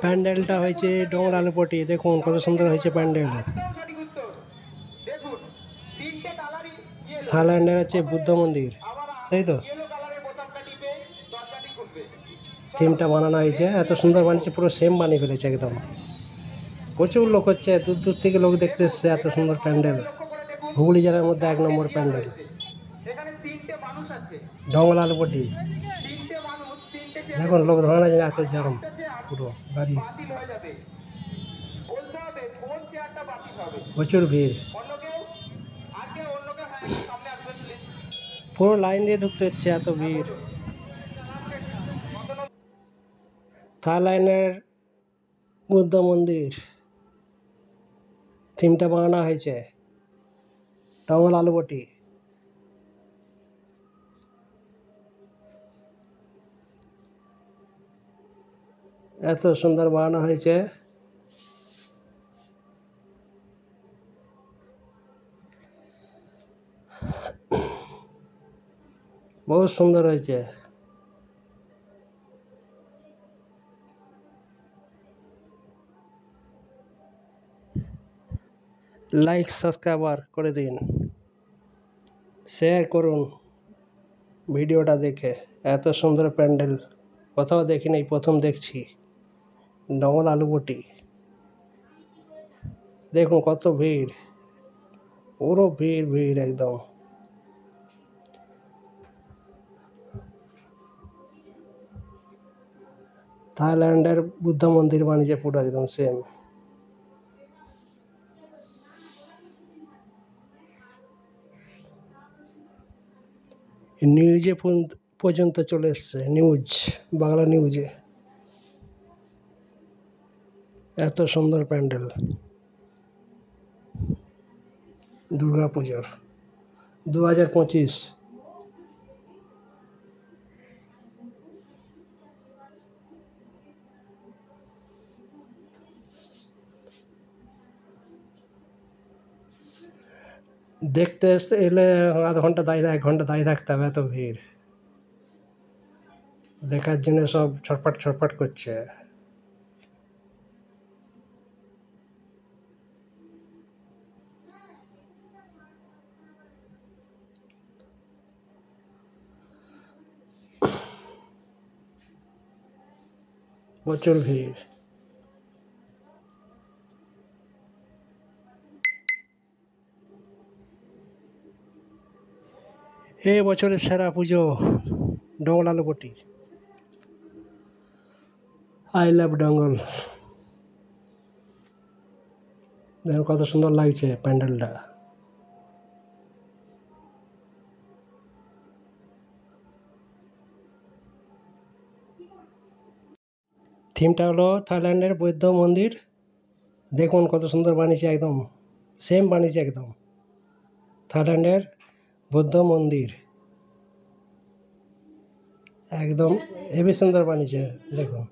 প্যান্ডেলটা হয়েছে ডোংরা আলুপটি। দেখুন কত সুন্দর হয়েছে প্যান্ডেল। থাইল্যান্ডের হচ্ছে বুদ্ধ মন্দির, তাই তো থিমটা বানানো হয়েছে। এত সুন্দর বানিয়েছে, পুরো সেম বানিয়ে ফেলেছে একদম। প্রচুর লোক হচ্ছে, দূর দূর থেকে লোক দেখতে এসছে। এত সুন্দর প্যান্ডেল, হুগলি জেলার মধ্যে 1 নম্বর প্যান্ডেল ডোংরা আলুপটি। দেখুন লোক ধরে না যায়, এত জ্যাম পুরো গাড়ি, প্রচুর ভিড়, পুরো লাইন দিয়ে ঢুকতে হচ্ছে, এত ভিড়। থাইল্যান্ডের বুদ্ধ মন্দির থিমটা বানানো হয়েছে ডোংরা আলুপটি। এত সুন্দর বানানো হয়েছে। বহুত সুন্দর হয়েছে। লাইক সাবস্ক্রাইবার করে দিন, শেয়ার করুন ভিডিওটা দেখে। এত সুন্দর প্যান্ডেল কোথাও দেখিনি, প্রথম দেখছি ডোংরা আলুপটি। দেখুন কত ভিড়, পুরো ভিড় ভিড় একদম। থাইল্যান্ডের বুদ্ধ মন্দির বানিয়েছে পুরো একদম সেম। নিউজে পর্যন্ত চলে এসছে, নিউজ, বাংলা নিউজে। এত সুন্দর প্যান্ডেল দুর্গা পুজোর 2025। দেখতে এলে আধ ঘন্টা দাঁড়িয়ে, 1 ঘন্টা দাঁড়িয়ে থাকতে হবে, এত ভিড়। দেখার জন্য সব ছটপট ছটপট করছে। প্রচুর ভিড়। এই বছরের সেরা পুজো ডোংরা আলুপটি। আই লাভ ডঙ্গল। দেখুন কত সুন্দর লাগছে প্যান্ডেলটা। থিমটা হলো থাইল্যান্ডের বৌদ্ধ মন্দির। দেখুন কত সুন্দর বানিয়েছে, একদম সেম বানিয়েছে একদম থাইল্যান্ডের বুদ্ধ মন্দির। একদম হেবি সুন্দর বানিয়েছে দেখুন।